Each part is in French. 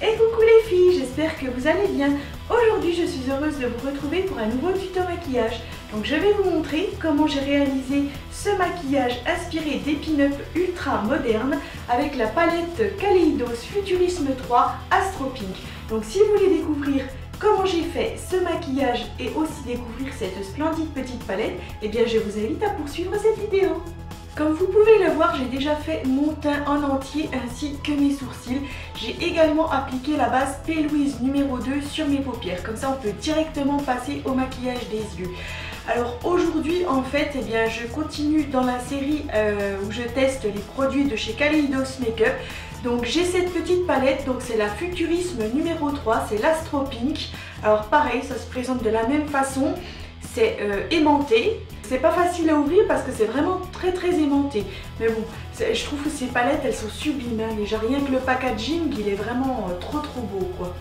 Et coucou les filles, j'espère que vous allez bien. Aujourd'hui je suis heureuse de vous retrouver pour un nouveau tuto maquillage. Donc je vais vous montrer comment j'ai réalisé ce maquillage inspiré des pin-up ultra modernes avec la palette Kaleidos Futurisme 3 Astro Pink. Donc si vous voulez découvrir comment j'ai fait ce maquillage et aussi découvrir cette splendide petite palette, eh bien je vous invite à poursuivre cette vidéo. Comme vous pouvez le voir, j'ai déjà fait mon teint en entier ainsi que mes sourcils. J'ai également appliqué la base P. Louise numéro 2 sur mes paupières. Comme ça, on peut directement passer au maquillage des yeux. Alors aujourd'hui, en fait, eh bien, je continue dans la série où je teste les produits de chez Kaleidos Makeup. Donc j'ai cette petite palette, donc c'est la Futurisme numéro 3, c'est l'Astro Pink. Alors pareil, ça se présente de la même façon, c'est aimanté. C'est pas facile à ouvrir parce que c'est vraiment très aimanté. Mais bon, je trouve que ces palettes, elles sont sublimes. Hein. Déjà rien que le packaging, il est vraiment trop beau quoi.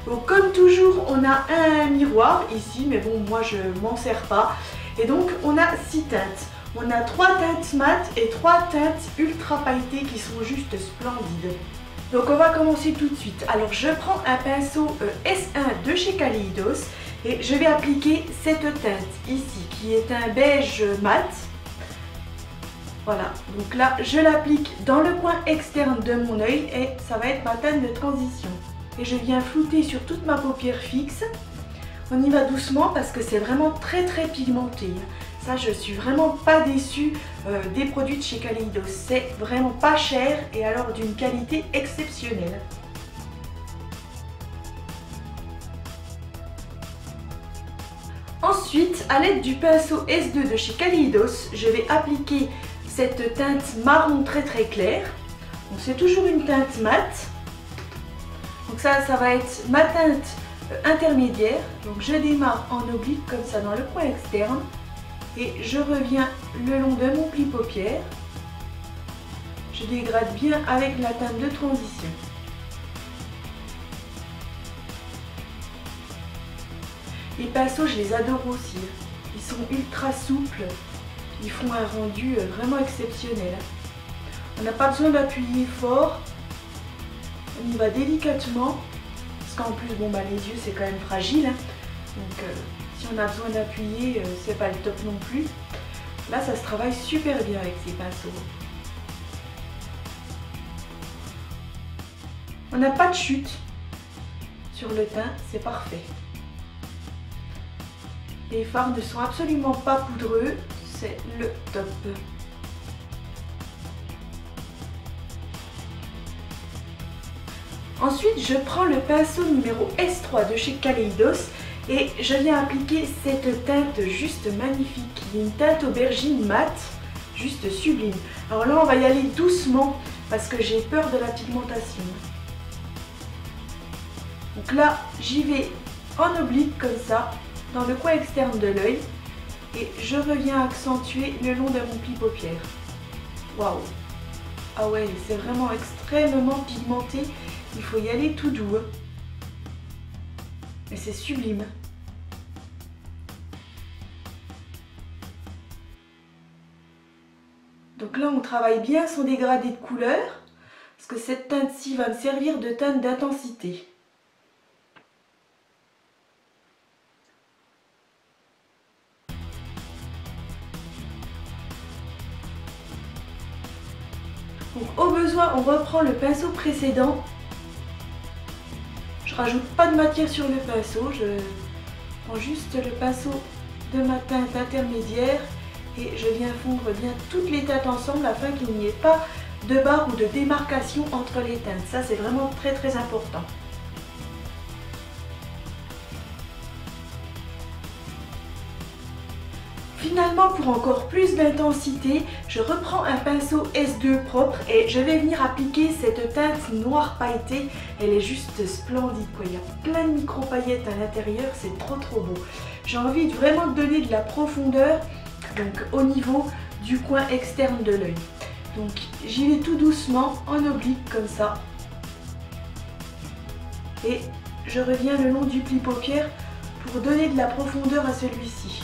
Donc comme toujours, on a un miroir ici, mais bon, moi je m'en sers pas. Et donc on a 6 teintes. On a 3 teintes mat et 3 teintes ultra pailletées qui sont juste splendides. Donc on va commencer tout de suite. Alors je prends un pinceau S1 de chez Kaleidos et je vais appliquer cette teinte ici qui est un beige mat. Voilà, donc là je l'applique dans le coin externe de mon œil et ça va être ma teinte de transition. Et je viens flouter sur toute ma paupière fixe. On y va doucement parce que c'est vraiment très pigmenté. Ça, je suis vraiment pas déçue des produits de chez Kaleidos. C'est vraiment pas cher et alors d'une qualité exceptionnelle. Ensuite, à l'aide du pinceau S2 de chez Kaleidos, je vais appliquer cette teinte marron très claire. Donc c'est toujours une teinte mate. Donc ça va être ma teinte intermédiaire. Donc je démarre en oblique comme ça dans le coin externe. Et je reviens le long de mon pli paupière. Je dégrade bien avec la teinte de transition. Les pinceaux, je les adore aussi. Ils sont ultra souples. Ils font un rendu vraiment exceptionnel. On n'a pas besoin d'appuyer fort. On y va délicatement. Parce qu'en plus, bon, bah, les yeux, c'est quand même fragile. Hein. Donc, si on a besoin d'appuyer, c'est pas le top non plus. Là, ça se travaille super bien avec ces pinceaux. On n'a pas de chute sur le teint, c'est parfait. Les fards ne sont absolument pas poudreux, c'est le top. Ensuite, je prends le pinceau numéro S3 de chez Kaleidos et je viens appliquer cette teinte juste magnifique, une teinte aubergine mat, juste sublime. Alors là, on va y aller doucement parce que j'ai peur de la pigmentation. Donc là, j'y vais en oblique comme ça, dans le coin externe de l'œil et je reviens accentuer le long de mon pli paupière. Waouh! Ah ouais, c'est vraiment extrêmement pigmenté, il faut y aller tout doux. Mais c'est sublime. Donc là, on travaille bien son dégradé de couleur, parce que cette teinte-ci va me servir de teinte d'intensité. Donc au besoin, on reprend le pinceau précédent. Je rajoute pas de matière sur le pinceau, je prends juste le pinceau de ma teinte intermédiaire et je viens fondre bien toutes les teintes ensemble afin qu'il n'y ait pas de barre ou de démarcation entre les teintes. Ça, c'est vraiment très important. Finalement, pour encore plus d'intensité, je reprends un pinceau S2 propre et je vais venir appliquer cette teinte noire pailletée. Elle est juste splendide, quoi. Il y a plein de micro-paillettes à l'intérieur, c'est trop beau. J'ai envie vraiment de donner de la profondeur donc, au niveau du coin externe de l'œil. Donc j'y vais tout doucement, en oblique comme ça. Et je reviens le long du pli paupière pour donner de la profondeur à celui-ci.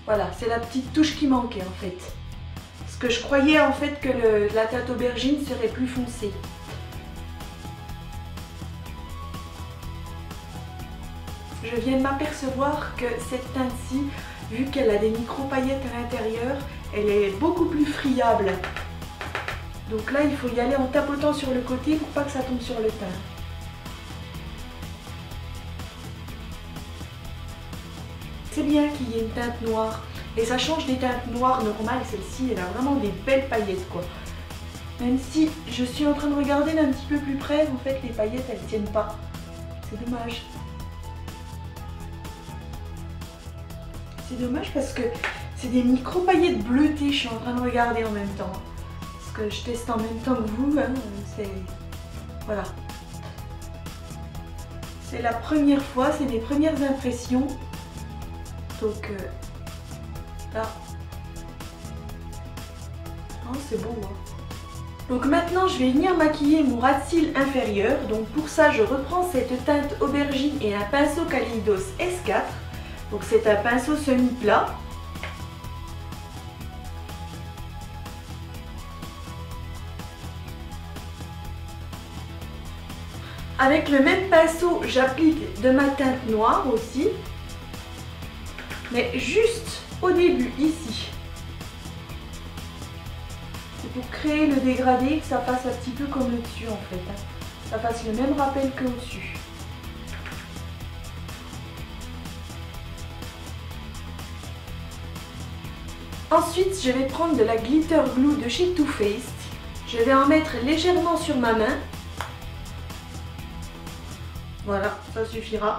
Voilà, c'est la petite touche qui manquait en fait. Parce que je croyais en fait que la teinte aubergine serait plus foncée. Je viens de m'apercevoir que cette teinte-ci, vu qu'elle a des micro-paillettes à l'intérieur, elle est beaucoup plus friable. Donc là, il faut y aller en tapotant sur le côté pour pas que ça tombe sur le teint. C'est bien qu'il y ait une teinte noire. Et ça change des teintes noires normales. Celle-ci, elle a vraiment des belles paillettes, quoi. Même si je suis en train de regarder d'un petit peu plus près, en fait, les paillettes, elles tiennent pas. C'est dommage. C'est dommage parce que c'est des micro-paillettes bleutées. Je suis en train de regarder en même temps. Parce que je teste en même temps que vous. Hein, voilà. C'est la première fois, c'est mes premières impressions. Donc là, oh, c'est beau. Hein. Donc maintenant, je vais venir maquiller mon ras de cils inférieur. Donc pour ça, je reprends cette teinte aubergine et un pinceau Kaleidos S4. Donc c'est un pinceau semi-plat. Avec le même pinceau, j'applique de ma teinte noire aussi. Mais juste au début, ici. C'est pour créer le dégradé, que ça fasse un petit peu comme le dessus en fait. Hein. Ça fasse le même rappel que au-dessus. Ensuite, je vais prendre de la glitter glue de chez Too Faced. Je vais en mettre légèrement sur ma main. Voilà, ça suffira.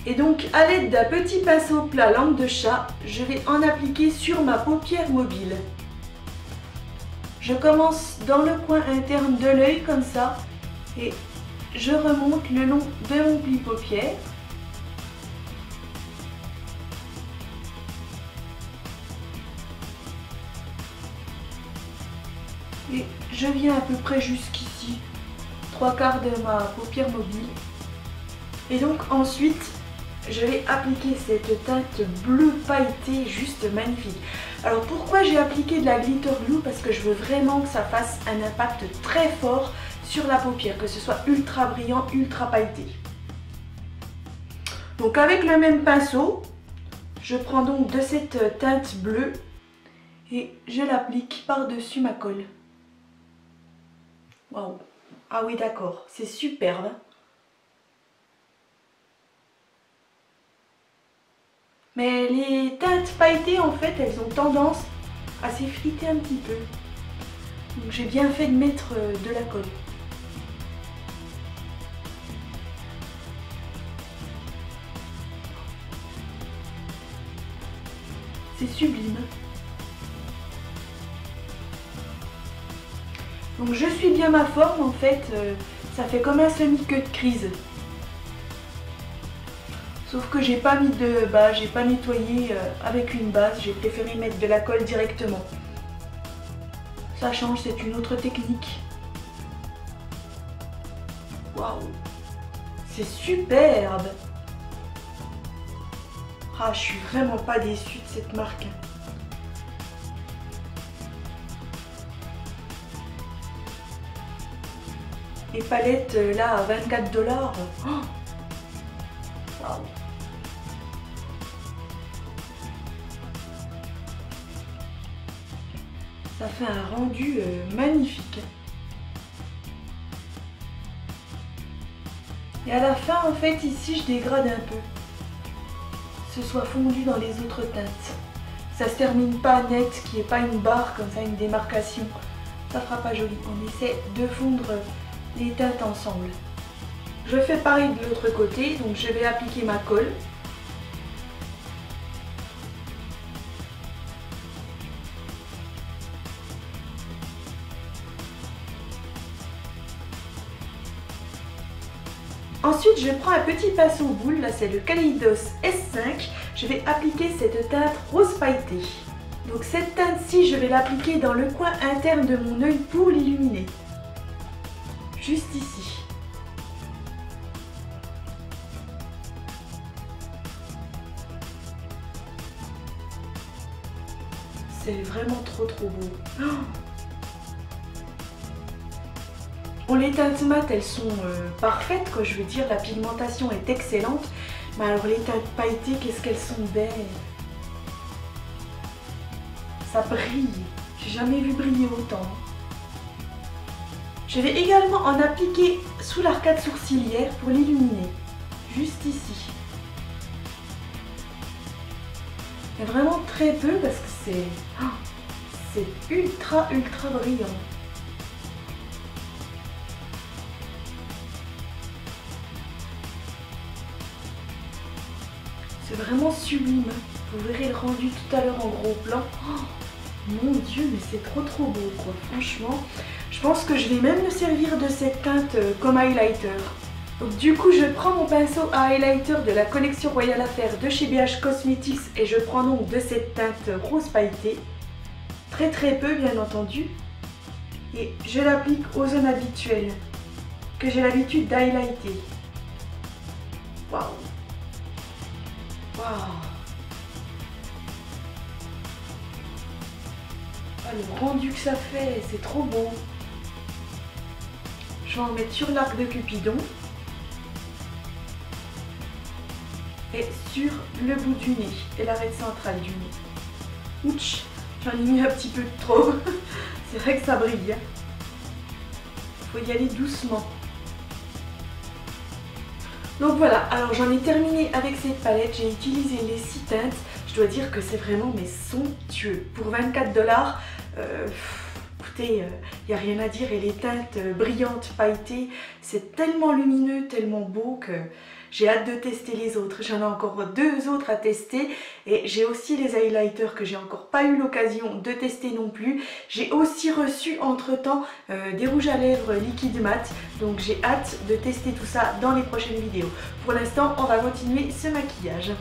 Et donc, à l'aide d'un petit pinceau plat langue de chat, je vais en appliquer sur ma paupière mobile. Je commence dans le coin interne de l'œil comme ça et je remonte le long de mon pli paupière. Et je viens à peu près jusqu'ici, 3/4 de ma paupière mobile. Et donc ensuite, je vais appliquer cette teinte bleu pailleté juste magnifique. Alors pourquoi j'ai appliqué de la glitter glue? Parce que je veux vraiment que ça fasse un impact très fort sur la paupière, que ce soit ultra brillant, ultra pailleté. Donc avec le même pinceau, je prends donc de cette teinte bleue et je l'applique par-dessus ma colle. Waouh! Ah oui d'accord, c'est superbe. Mais les teintes pailletées en fait, elles ont tendance à s'effriter un petit peu. Donc j'ai bien fait de mettre de la colle. C'est sublime. Donc je suis bien ma forme en fait, ça fait comme un semi-queue de crise. Sauf que j'ai pas mis de base, j'ai pas nettoyé avec une base, j'ai préféré mettre de la colle directement. Ça change, c'est une autre technique. Waouh, c'est superbe. Ah, je suis vraiment pas déçue de cette marque. Les palettes là à 24 $. Oh, waouh. Ça fait un rendu magnifique. Et à la fin, en fait, ici, je dégrade un peu. Que ce soit fondu dans les autres teintes. Ça se termine pas net, qu'il n'y ait pas une barre comme ça, une démarcation. Ça fera pas joli. On essaie de fondre les teintes ensemble. Je fais pareil de l'autre côté, donc je vais appliquer ma colle. Ensuite, je prends un petit pinceau boule, là c'est le Kaleidos S5. Je vais appliquer cette teinte rose pailletée. Donc cette teinte-ci, je vais l'appliquer dans le coin interne de mon œil pour l'illuminer. Juste ici. c'est vraiment trop beau. Oh, bon, les teintes mat, elles sont parfaites, quoi. Je veux dire, la pigmentation est excellente. Mais alors les teintes pailletées, qu'est-ce qu'elles sont belles. Ça brille. J'ai jamais vu briller autant. Je vais également en appliquer sous l'arcade sourcilière pour l'illuminer. Juste ici. Mais vraiment très peu parce que c'est ultra brillant. C'est vraiment sublime. Vous verrez le rendu tout à l'heure en gros plan. Oh, mon Dieu, mais c'est trop beau, quoi. Franchement, je pense que je vais même me servir de cette teinte comme highlighter. Donc du coup, je prends mon pinceau à highlighter de la collection Royal Affair de chez BH Cosmetics et je prends donc de cette teinte rose pailletée. Très peu, bien entendu. Et je l'applique aux zones habituelles que j'ai l'habitude d'highlighter. Waouh! Waouh! Ah, le rendu que ça fait, c'est trop beau. Je vais en mettre sur l'arc de Cupidon et sur le bout du nez et l'arête centrale du nez. Ouch, j'en ai mis un petit peu de trop. C'est vrai que ça brille. Faut y aller doucement. Donc voilà, alors j'en ai terminé avec cette palette. J'ai utilisé les 6 teintes. Je dois dire que c'est vraiment mais somptueux. Pour 24 $, écoutez, il n'y a rien à dire. Et les teintes brillantes, pailletées, c'est tellement lumineux, tellement beau que j'ai hâte de tester les autres. J'en ai encore 2 autres à tester. Et j'ai aussi les highlighters que j'ai encore pas eu l'occasion de tester non plus. J'ai aussi reçu entre-temps des rouges à lèvres liquide mat. Donc j'ai hâte de tester tout ça dans les prochaines vidéos. Pour l'instant, on va continuer ce maquillage.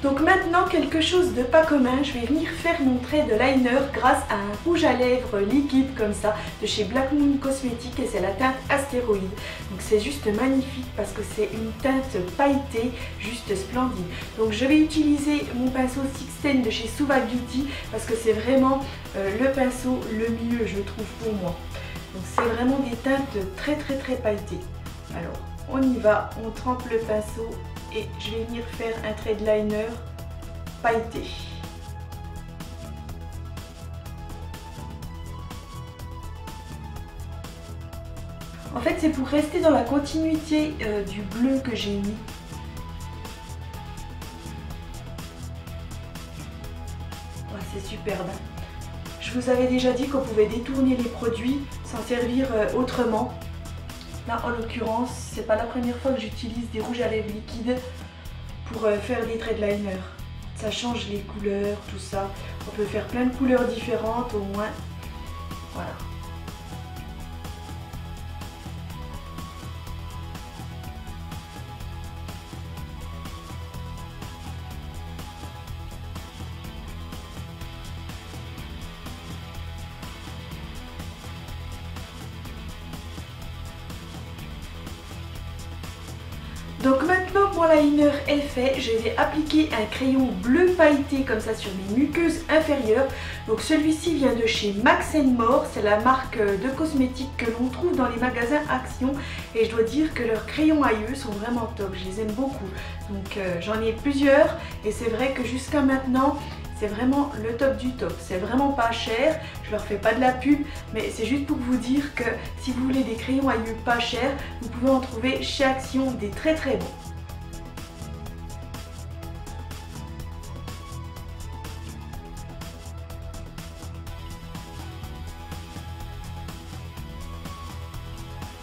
Donc maintenant, quelque chose de pas commun, je vais venir faire mon trait de liner grâce à un rouge à lèvres liquide comme ça de chez Black Moon Cosmetics et c'est la teinte Astéroïde. Donc c'est juste magnifique parce que c'est une teinte pailletée, juste splendide. Donc je vais utiliser mon pinceau Sixten de chez Suva Beauty parce que c'est vraiment le pinceau le mieux, je trouve, pour moi. Donc c'est vraiment des teintes très pailletées. Alors on y va, on trempe le pinceau. Et je vais venir faire un trait de liner pailleté. En fait, c'est pour rester dans la continuité du bleu que j'ai mis. Ouais, c'est superbe. Je vous avais déjà dit qu'on pouvait détourner les produits, s'en servir autrement. Là, en l'occurrence, c'est pas la première fois que j'utilise des rouges à lèvres liquides pour faire des traits de liner. Ça change les couleurs, tout ça. On peut faire plein de couleurs différentes au moins. Voilà. Donc maintenant mon liner est fait, je vais appliquer un crayon bleu pailleté comme ça sur mes muqueuses inférieures. Donc celui-ci vient de chez Max More, c'est la marque de cosmétiques que l'on trouve dans les magasins Action. Et je dois dire que leurs crayons à yeux sont vraiment top, je les aime beaucoup. Donc j'en ai plusieurs et c'est vrai que jusqu'à maintenant, c'est vraiment le top du top, c'est vraiment pas cher, je leur fais pas de la pub, mais c'est juste pour vous dire que si vous voulez des crayons à yeux pas chers, vous pouvez en trouver chez Action des très bons.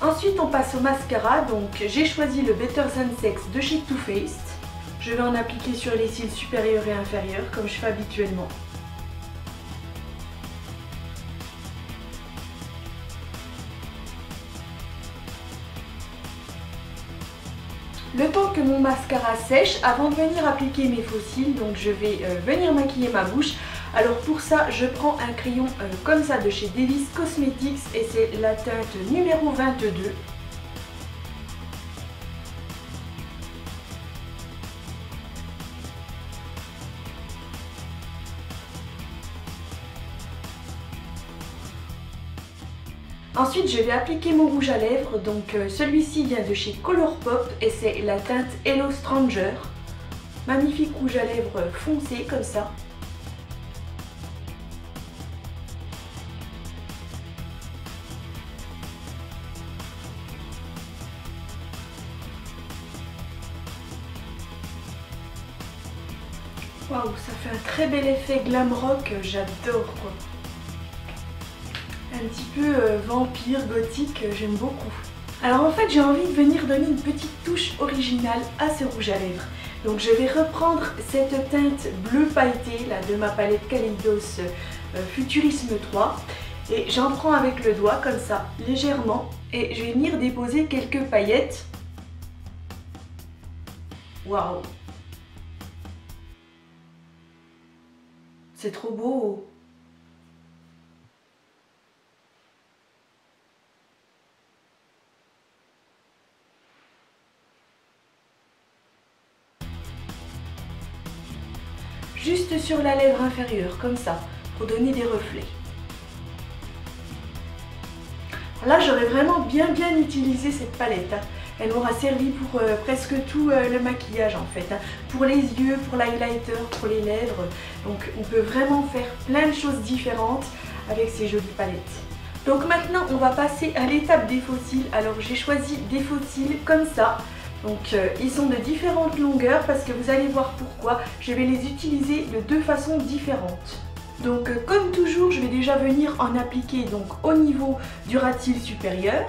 Ensuite on passe au mascara, donc j'ai choisi le Better Than Sex de chez Too Faced. Je vais en appliquer sur les cils supérieurs et inférieurs comme je fais habituellement. Le temps que mon mascara sèche, avant de venir appliquer mes faux cils, donc je vais venir maquiller ma bouche. Alors pour ça, je prends un crayon comme ça de chez Davis Cosmetics et c'est la teinte numéro 22. Ensuite, je vais appliquer mon rouge à lèvres. Donc celui-ci vient de chez Colourpop et c'est la teinte Hello Stranger. Magnifique rouge à lèvres foncé comme ça. Waouh, ça fait un très bel effet glam rock, j'adore quoi. Un petit peu vampire, gothique, j'aime beaucoup. Alors en fait j'ai envie de venir donner une petite touche originale à ce rouge à lèvres. Donc je vais reprendre cette teinte bleu pailleté là, de ma palette Kaleidos Futurisme 3. Et j'en prends avec le doigt comme ça, légèrement. Et je vais venir déposer quelques paillettes. Waouh! C'est trop beau! Juste sur la lèvre inférieure, comme ça, pour donner des reflets. Là, j'aurais vraiment bien utilisé cette palette. Elle m'aura servi pour presque tout le maquillage en fait. Pour les yeux, pour l'highlighter, pour les lèvres. Donc on peut vraiment faire plein de choses différentes avec ces jolies palettes. Donc maintenant, on va passer à l'étape des faux cils. Alors j'ai choisi des faux cils comme ça. Donc ils sont de différentes longueurs parce que vous allez voir pourquoi. Je vais les utiliser de deux façons différentes. Donc comme toujours, je vais déjà venir en appliquer donc au niveau du ras de cils supérieur.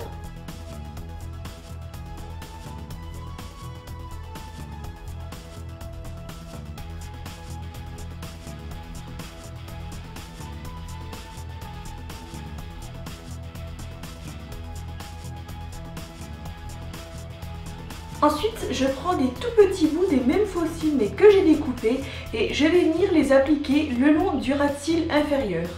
Ensuite, je prends des tout petits bouts des mêmes faux cils mais que j'ai découpés et je vais venir les appliquer le long du ras de cils inférieur.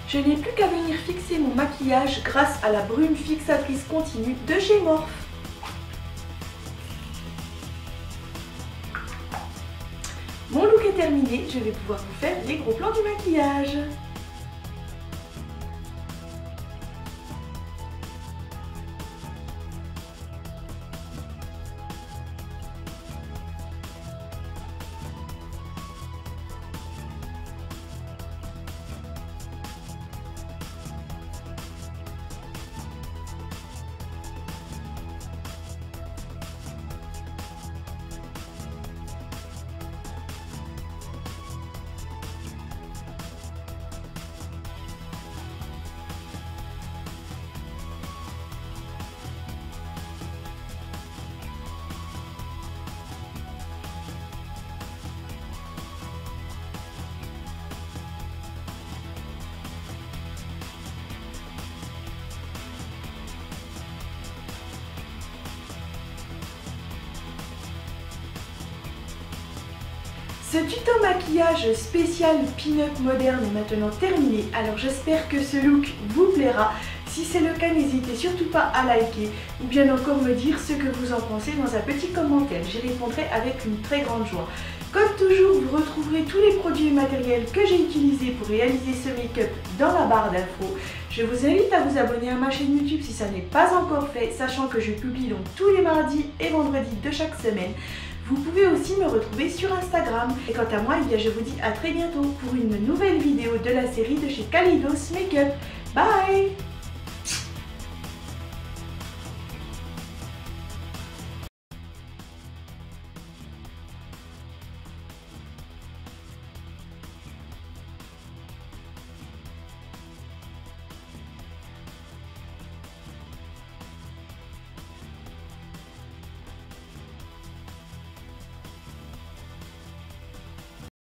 Je n'ai plus qu'à venir fixer mon maquillage grâce à la brume fixatrice continue de chez Morphe. Mon look est terminé, je vais pouvoir vous faire les gros plans du maquillage. Ce tuto maquillage spécial pin-up moderne est maintenant terminé, alors j'espère que ce look vous plaira. Si c'est le cas, n'hésitez surtout pas à liker ou bien encore me dire ce que vous en pensez dans un petit commentaire, j'y répondrai avec une très grande joie. Comme toujours, vous retrouverez tous les produits et matériels que j'ai utilisés pour réaliser ce make-up dans la barre d'infos. Je vous invite à vous abonner à ma chaîne YouTube si ça n'est pas encore fait, sachant que je publie donc tous les mardis et vendredis de chaque semaine. Vous pouvez aussi me retrouver sur Instagram. Et quant à moi, eh bien, je vous dis à très bientôt pour une nouvelle vidéo de la série de chez Kaleidos Makeup. Bye!